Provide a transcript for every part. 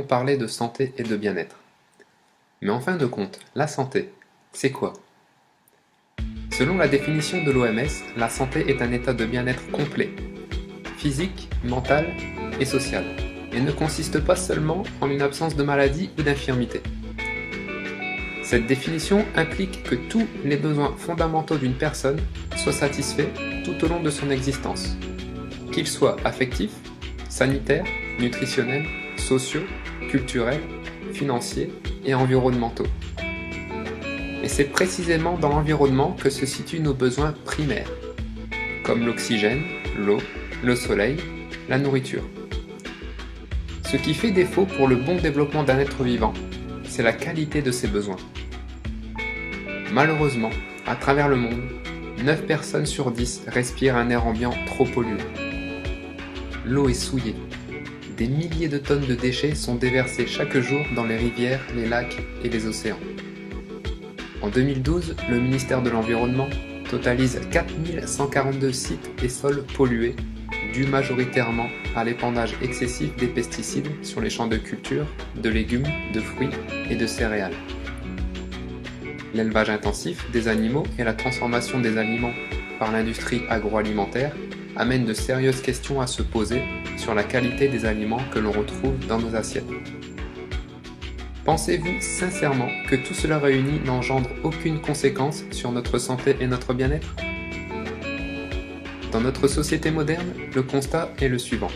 parler de santé et de bien-être. Mais en fin de compte, la santé, c'est quoi? Selon la définition de l'OMS, la santé est un état de bien-être complet, physique, mental et social, et ne consiste pas seulement en une absence de maladie ou d'infirmité. Cette définition implique que tous les besoins fondamentaux d'une personne soient satisfaits tout au long de son existence, qu'ils soient affectifs, sanitaires, nutritionnels, sociaux, culturels, financiers et environnementaux. Et c'est précisément dans l'environnement que se situent nos besoins primaires, comme l'oxygène, l'eau, le soleil, la nourriture. Ce qui fait défaut pour le bon développement d'un être vivant, c'est la qualité de ses besoins. Malheureusement, à travers le monde, 9 personnes sur 10 respirent un air ambiant trop pollué. L'eau est souillée. Des milliers de tonnes de déchets sont déversés chaque jour dans les rivières, les lacs et les océans. En 2012, le ministère de l'Environnement totalise 4142 sites et sols pollués, dus majoritairement à l'épandage excessif des pesticides sur les champs de culture, de légumes, de fruits et de céréales. L'élevage intensif des animaux et la transformation des aliments par l'industrie agroalimentaire amènent de sérieuses questions à se poser sur la qualité des aliments que l'on retrouve dans nos assiettes. Pensez-vous sincèrement que tout cela réuni n'engendre aucune conséquence sur notre santé et notre bien-être? Dans notre société moderne, le constat est le suivant.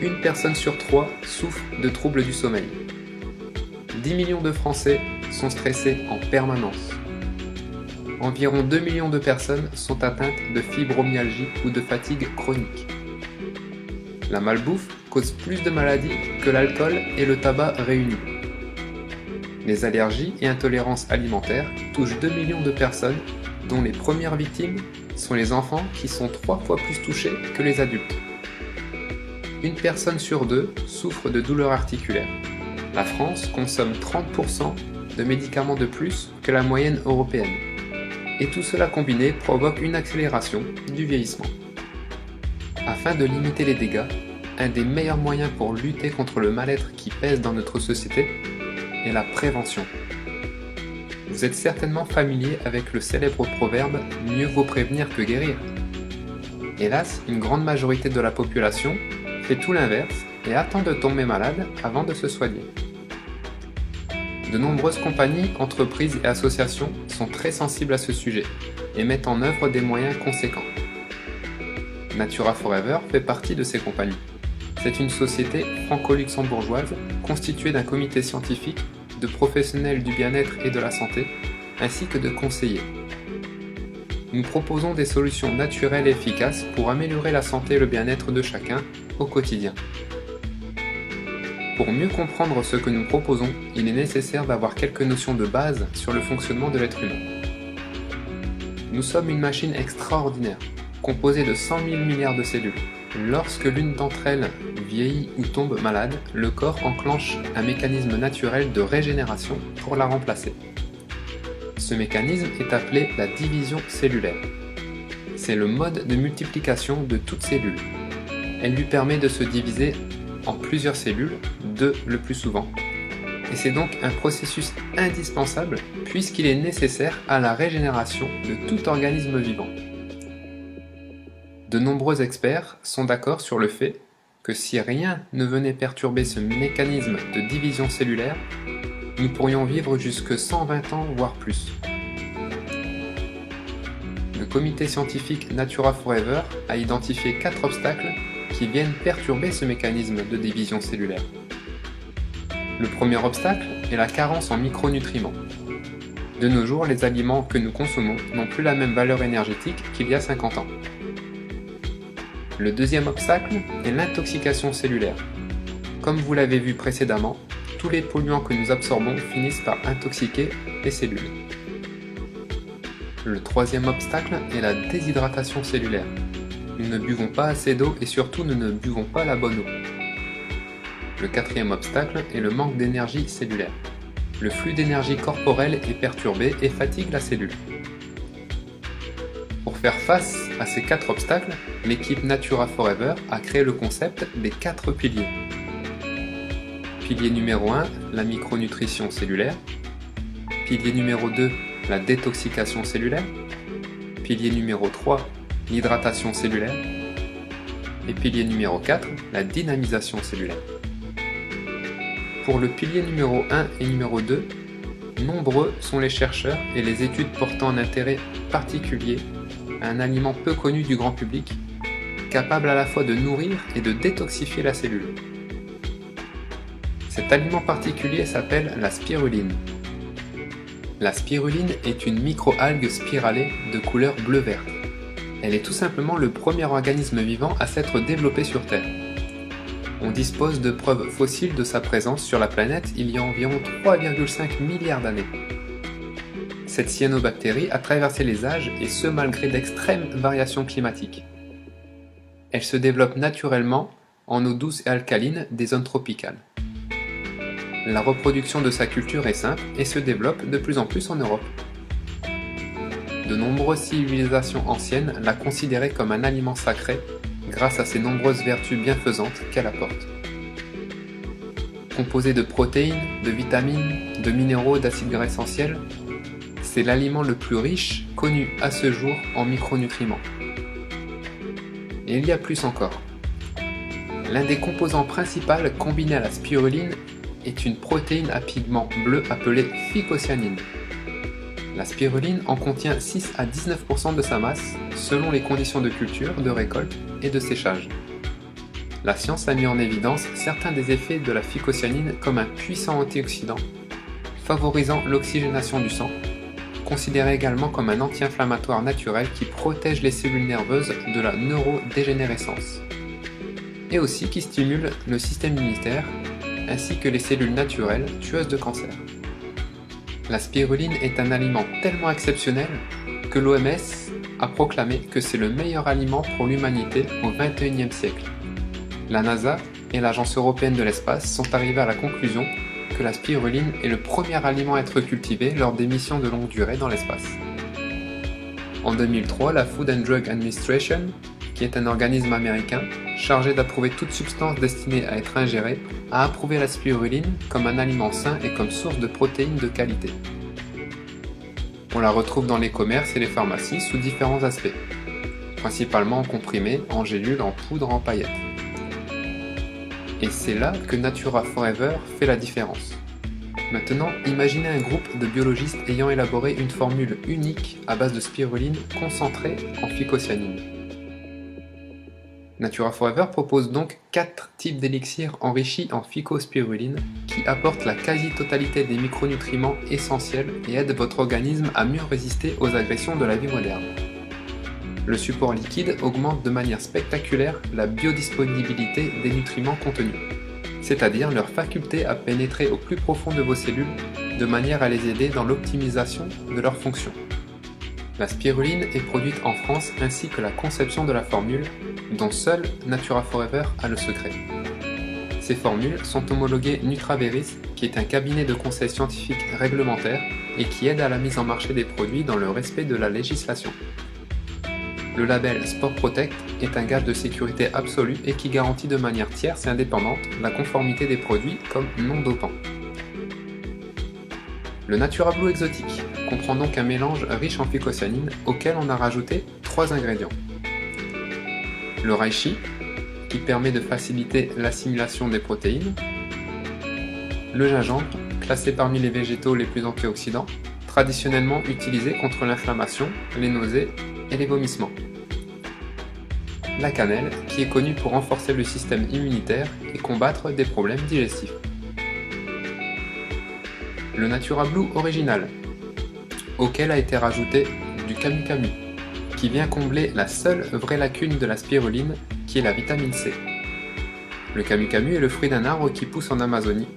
Une personne sur 3 souffre de troubles du sommeil. 10 millions de Français sont stressés en permanence. Environ 2 millions de personnes sont atteintes de fibromyalgie ou de fatigue chronique. La malbouffe cause plus de maladies que l'alcool et le tabac réunis. Les allergies et intolérances alimentaires touchent 2 millions de personnes, dont les premières victimes sont les enfants qui sont 3 fois plus touchés que les adultes. Une personne sur 2 souffre de douleurs articulaires. La France consomme 30% de médicaments de plus que la moyenne européenne. Et tout cela combiné provoque une accélération du vieillissement. Afin de limiter les dégâts, un des meilleurs moyens pour lutter contre le mal-être qui pèse dans notre société est la prévention. Vous êtes certainement familier avec le célèbre proverbe « mieux vaut prévenir que guérir ». Hélas, une grande majorité de la population fait tout l'inverse et attend de tomber malade avant de se soigner. De nombreuses compagnies, entreprises et associations sont très sensibles à ce sujet et mettent en œuvre des moyens conséquents. Natura Forever fait partie de ces compagnies. C'est une société franco-luxembourgeoise constituée d'un comité scientifique, de professionnels du bien-être et de la santé, ainsi que de conseillers. Nous proposons des solutions naturelles et efficaces pour améliorer la santé et le bien-être de chacun au quotidien. Pour mieux comprendre ce que nous proposons, il est nécessaire d'avoir quelques notions de base sur le fonctionnement de l'être humain. Nous sommes une machine extraordinaire, composée de 100 000 milliards de cellules. Lorsque l'une d'entre elles vieillit ou tombe malade, le corps enclenche un mécanisme naturel de régénération pour la remplacer. Ce mécanisme est appelé la division cellulaire. C'est le mode de multiplication de toute cellule. Elle lui permet de se diviser en plusieurs cellules, 2 le plus souvent. Et c'est donc un processus indispensable puisqu'il est nécessaire à la régénération de tout organisme vivant. De nombreux experts sont d'accord sur le fait que si rien ne venait perturber ce mécanisme de division cellulaire, nous pourrions vivre jusque 120 ans voire plus. Le comité scientifique Natura Forever a identifié 4 obstacles qui viennent perturber ce mécanisme de division cellulaire. Le premier obstacle est la carence en micronutriments. De nos jours, les aliments que nous consommons n'ont plus la même valeur énergétique qu'il y a 50 ans. Le deuxième obstacle est l'intoxication cellulaire. Comme vous l'avez vu précédemment, tous les polluants que nous absorbons finissent par intoxiquer les cellules. Le troisième obstacle est la déshydratation cellulaire. Nous ne buvons pas assez d'eau et surtout nous ne buvons pas la bonne eau. Le quatrième obstacle est le manque d'énergie cellulaire. Le flux d'énergie corporelle est perturbé et fatigue la cellule. Pour faire face à ces 4 obstacles, l'équipe Natura Forever a créé le concept des 4 piliers. Pilier numéro 1, la micronutrition cellulaire. Pilier numéro 2, la détoxication cellulaire. Pilier numéro 3, l'hydratation cellulaire. Et pilier numéro 4, la dynamisation cellulaire. Pour le pilier numéro 1 et numéro 2, nombreux sont les chercheurs et les études portant un intérêt particulier à un aliment peu connu du grand public, capable à la fois de nourrir et de détoxifier la cellule. Cet aliment particulier s'appelle la spiruline. La spiruline est une microalgue spiralée de couleur bleu-verte. Elle est tout simplement le premier organisme vivant à s'être développé sur Terre. On dispose de preuves fossiles de sa présence sur la planète il y a environ 3,5 milliards d'années. Cette cyanobactérie a traversé les âges et ce malgré d'extrêmes variations climatiques. Elle se développe naturellement en eau douce et alcaline des zones tropicales. La reproduction de sa culture est simple et se développe de plus en plus en Europe. De nombreuses civilisations anciennes la considéraient comme un aliment sacré grâce à ses nombreuses vertus bienfaisantes qu'elle apporte. Composée de protéines, de vitamines, de minéraux, d'acides gras essentiels, c'est l'aliment le plus riche connu à ce jour en micronutriments. Et il y a plus encore. L'un des composants principaux combinés à la spiruline est une protéine à pigment bleu appelée phycocyanine. La spiruline en contient 6 à 19% de sa masse selon les conditions de culture, de récolte et de séchage. La science a mis en évidence certains des effets de la phycocyanine comme un puissant antioxydant, favorisant l'oxygénation du sang, considéré également comme un anti-inflammatoire naturel qui protège les cellules nerveuses de la neurodégénérescence, et aussi qui stimule le système immunitaire ainsi que les cellules naturelles tueuses de cancer. La spiruline est un aliment tellement exceptionnel que l'OMS a proclamé que c'est le meilleur aliment pour l'humanité au XXIe siècle. La NASA et l'Agence européenne de l'espace sont arrivés à la conclusion que la spiruline est le premier aliment à être cultivé lors des missions de longue durée dans l'espace. En 2003, la Food and Drug Administration, qui est un organisme américain chargé d'approuver toute substance destinée à être ingérée, a approuvé la spiruline comme un aliment sain et comme source de protéines de qualité. On la retrouve dans les commerces et les pharmacies sous différents aspects, principalement en comprimés, en gélules, en poudre, en paillettes. Et c'est là que Natura Forever fait la différence. Maintenant, imaginez un groupe de biologistes ayant élaboré une formule unique à base de spiruline concentrée en phycocyanine. Natura Forever propose donc 4 types d'élixirs enrichis en phycospiruline qui apportent la quasi-totalité des micronutriments essentiels et aident votre organisme à mieux résister aux agressions de la vie moderne. Le support liquide augmente de manière spectaculaire la biodisponibilité des nutriments contenus, c'est-à-dire leur faculté à pénétrer au plus profond de vos cellules de manière à les aider dans l'optimisation de leurs fonctions. La spiruline est produite en France ainsi que la conception de la formule, dont seule Natura Forever a le secret. Ces formules sont homologuées Nutraveris, qui est un cabinet de conseil scientifique réglementaire et qui aide à la mise en marché des produits dans le respect de la législation. Le label Sport Protect est un gage de sécurité absolue et qui garantit de manière tierce et indépendante la conformité des produits comme non dopants. Le Natura Blue exotique comprend donc un mélange riche en phycocyanine auquel on a rajouté 3 ingrédients. Le reishi, qui permet de faciliter l'assimilation des protéines. Le gingembre, classé parmi les végétaux les plus antioxydants, traditionnellement utilisé contre l'inflammation, les nausées et les vomissements. La cannelle, qui est connue pour renforcer le système immunitaire et combattre des problèmes digestifs. Le Natura Blue original, auquel a été rajouté du camu-camu, qui vient combler la seule vraie lacune de la spiruline, qui est la vitamine C. Le camu-camu est le fruit d'un arbre qui pousse en Amazonie.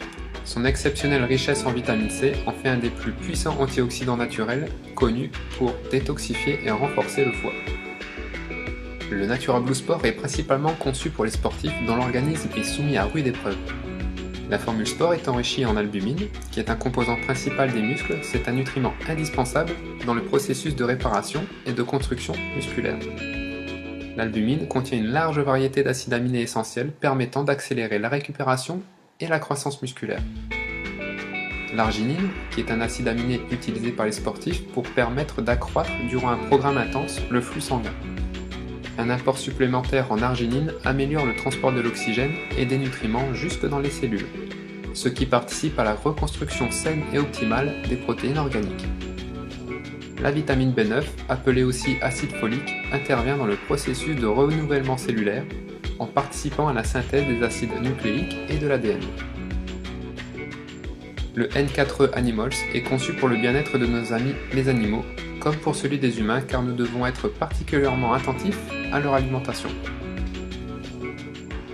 Son exceptionnelle richesse en vitamine C en fait un des plus puissants antioxydants naturels connus pour détoxifier et renforcer le foie. Le Natura Blue Sport est principalement conçu pour les sportifs dont l'organisme est soumis à rude épreuve. La formule sport est enrichie en albumine, qui est un composant principal des muscles, c'est un nutriment indispensable dans le processus de réparation et de construction musculaire. L'albumine contient une large variété d'acides aminés essentiels permettant d'accélérer la récupération et la croissance musculaire. L'arginine, qui est un acide aminé utilisé par les sportifs pour permettre d'accroître durant un programme intense le flux sanguin. Un apport supplémentaire en arginine améliore le transport de l'oxygène et des nutriments jusque dans les cellules, ce qui participe à la reconstruction saine et optimale des protéines organiques. La vitamine B9, appelée aussi acide folique, intervient dans le processus de renouvellement cellulaire en participant à la synthèse des acides nucléiques et de l'ADN. Le N4E Animals est conçu pour le bien-être de nos amis les animaux, comme pour celui des humains, car nous devons être particulièrement attentifs à leur alimentation.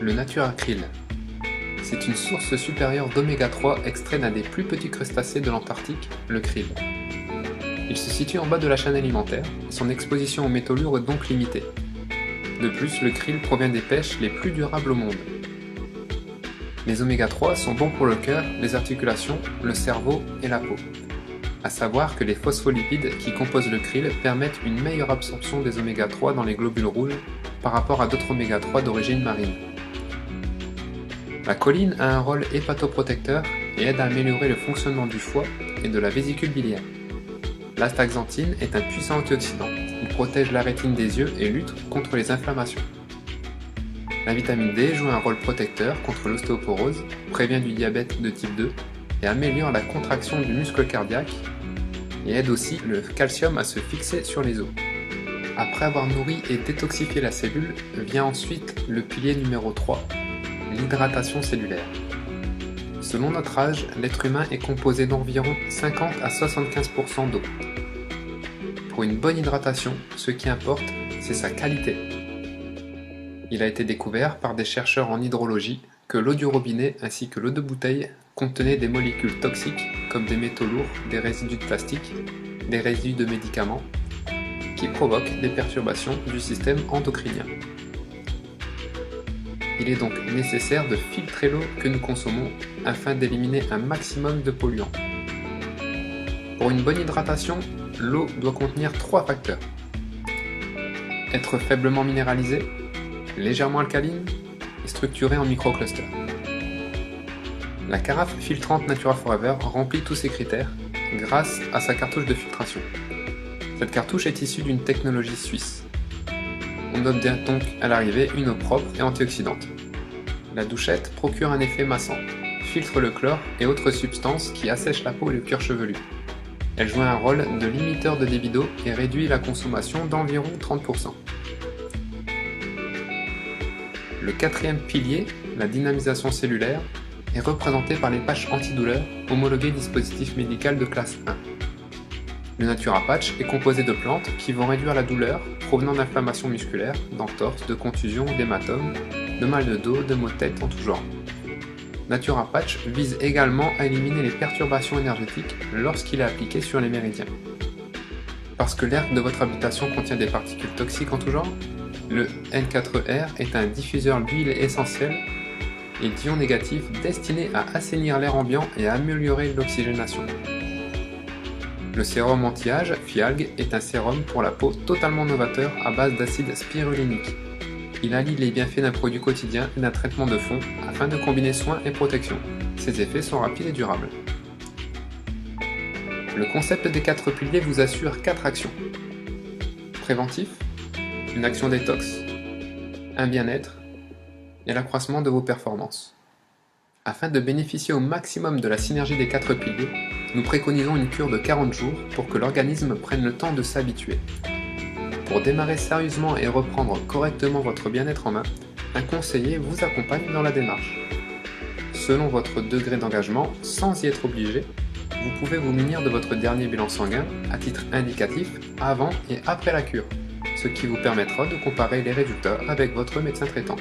Le NatureAkryl. C'est une source supérieure d'oméga 3 extrait d'un des plus petits crustacés de l'Antarctique, le krill. Il se situe en bas de la chaîne alimentaire, son exposition aux métaux lourds est donc limitée. De plus, le krill provient des pêches les plus durables au monde. Les oméga 3 sont bons pour le cœur, les articulations, le cerveau et la peau. À savoir que les phospholipides qui composent le krill permettent une meilleure absorption des oméga 3 dans les globules rouges par rapport à d'autres oméga 3 d'origine marine. La choline a un rôle hépatoprotecteur et aide à améliorer le fonctionnement du foie et de la vésicule biliaire. L'astaxanthine est un puissant antioxydant, il protège la rétine des yeux et lutte contre les inflammations. La vitamine D joue un rôle protecteur contre l'ostéoporose, prévient du diabète de type 2 et améliore la contraction du muscle cardiaque et aide aussi le calcium à se fixer sur les os. Après avoir nourri et détoxifié la cellule, vient ensuite le pilier numéro 3, l'hydratation cellulaire. Selon notre âge, l'être humain est composé d'environ 50 à 75% d'eau. Pour une bonne hydratation, ce qui importe, c'est sa qualité. Il a été découvert par des chercheurs en hydrologie que l'eau du robinet ainsi que l'eau de bouteille contenaient des molécules toxiques comme des métaux lourds, des résidus de plastique, des résidus de médicaments, qui provoquent des perturbations du système endocrinien. Il est donc nécessaire de filtrer l'eau que nous consommons afin d'éliminer un maximum de polluants. Pour une bonne hydratation, l'eau doit contenir 3 facteurs. Être faiblement minéralisée, légèrement alcaline et structurée en microclusters. La carafe filtrante Natura Forever remplit tous ces critères grâce à sa cartouche de filtration. Cette cartouche est issue d'une technologie suisse. On obtient donc à l'arrivée une eau propre et antioxydante. La douchette procure un effet massant, filtre le chlore et autres substances qui assèchent la peau et le cuir chevelu. Elle joue un rôle de limiteur de débit d'eau et réduit la consommation d'environ 30%. Le quatrième pilier, la dynamisation cellulaire, est représenté par les patchs antidouleurs homologués dispositif médical de classe 1. Le Natura Patch est composé de plantes qui vont réduire la douleur provenant d'inflammations musculaires, d'entorses, de contusions, d'hématomes, de mal de dos, de maux de tête en tout genre. Natura Patch vise également à éliminer les perturbations énergétiques lorsqu'il est appliqué sur les méridiens. Parce que l'air de votre habitation contient des particules toxiques en tout genre, le N4R est un diffuseur d'huile essentielle et d'ions négatifs destinés à assainir l'air ambiant et à améliorer l'oxygénation. Le sérum anti-âge Fialgue est un sérum pour la peau totalement novateur à base d'acide spirulique. Il allie les bienfaits d'un produit quotidien et d'un traitement de fond afin de combiner soins et protection. Ses effets sont rapides et durables. Le concept des 4 piliers vous assure 4 actions. Préventif, une action détox, un bien-être et l'accroissement de vos performances. Afin de bénéficier au maximum de la synergie des 4 piliers, nous préconisons une cure de 40 jours pour que l'organisme prenne le temps de s'habituer. Pour démarrer sérieusement et reprendre correctement votre bien-être en main, un conseiller vous accompagne dans la démarche. Selon votre degré d'engagement, sans y être obligé, vous pouvez vous munir de votre dernier bilan sanguin à titre indicatif avant et après la cure, ce qui vous permettra de comparer les résultats avec votre médecin traitant.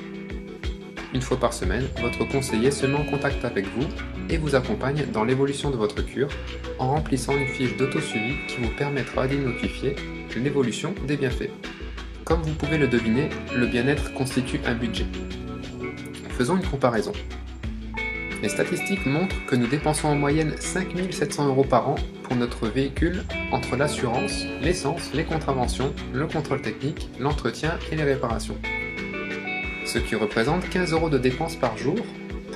Une fois par semaine, votre conseiller se met en contact avec vous et vous accompagne dans l'évolution de votre cure en remplissant une fiche d'auto-suivi qui vous permettra d'identifier l'évolution des bienfaits. Comme vous pouvez le deviner, le bien-être constitue un budget. Faisons une comparaison. Les statistiques montrent que nous dépensons en moyenne 5 700 € par an pour notre véhicule entre l'assurance, l'essence, les contraventions, le contrôle technique, l'entretien et les réparations. Ce qui représente 15 € de dépenses par jour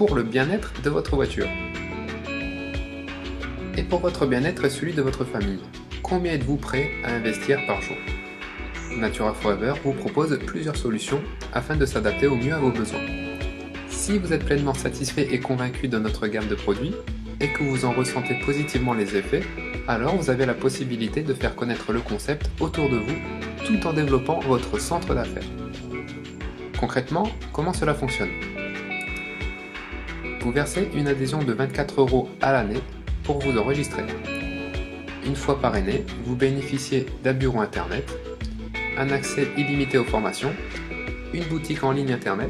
pour le bien-être de votre voiture. Et pour votre bien-être et celui de votre famille, combien êtes-vous prêt à investir par jour? Natura Forever vous propose plusieurs solutions afin de s'adapter au mieux à vos besoins. Si vous êtes pleinement satisfait et convaincu de notre gamme de produits et que vous en ressentez positivement les effets, alors vous avez la possibilité de faire connaître le concept autour de vous tout en développant votre centre d'affaires. Concrètement, comment cela fonctionne? Vous versez une adhésion de 24 € à l'année pour vous enregistrer. Une fois parrainé, vous bénéficiez d'un bureau internet, un accès illimité aux formations, une boutique en ligne internet,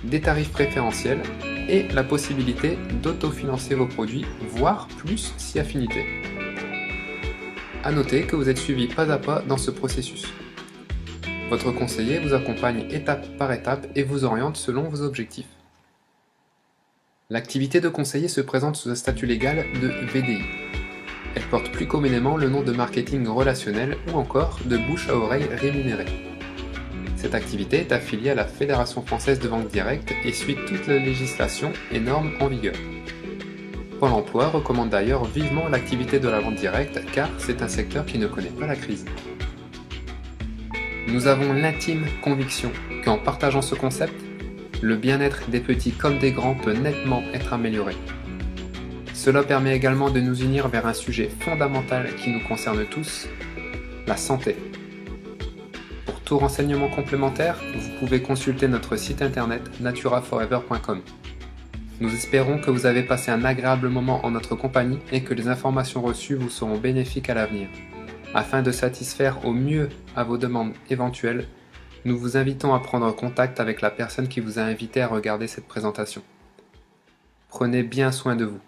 des tarifs préférentiels et la possibilité d'autofinancer vos produits, voire plus si affinité. A noter que vous êtes suivi pas à pas dans ce processus. Votre conseiller vous accompagne étape par étape et vous oriente selon vos objectifs. L'activité de conseiller se présente sous un statut légal de VDI. Elle porte plus communément le nom de marketing relationnel ou encore de bouche à oreille rémunéré. Cette activité est affiliée à la Fédération française de vente directe et suit toute la législation et normes en vigueur. Pôle emploi recommande d'ailleurs vivement l'activité de la vente directe car c'est un secteur qui ne connaît pas la crise. Nous avons l'intime conviction qu'en partageant ce concept, le bien-être des petits comme des grands peut nettement être amélioré. Cela permet également de nous unir vers un sujet fondamental qui nous concerne tous, la santé. Pour tout renseignement complémentaire, vous pouvez consulter notre site internet naturaforever.com. Nous espérons que vous avez passé un agréable moment en notre compagnie et que les informations reçues vous seront bénéfiques à l'avenir. Afin de satisfaire au mieux à vos demandes éventuelles, nous vous invitons à prendre contact avec la personne qui vous a invité à regarder cette présentation. Prenez bien soin de vous.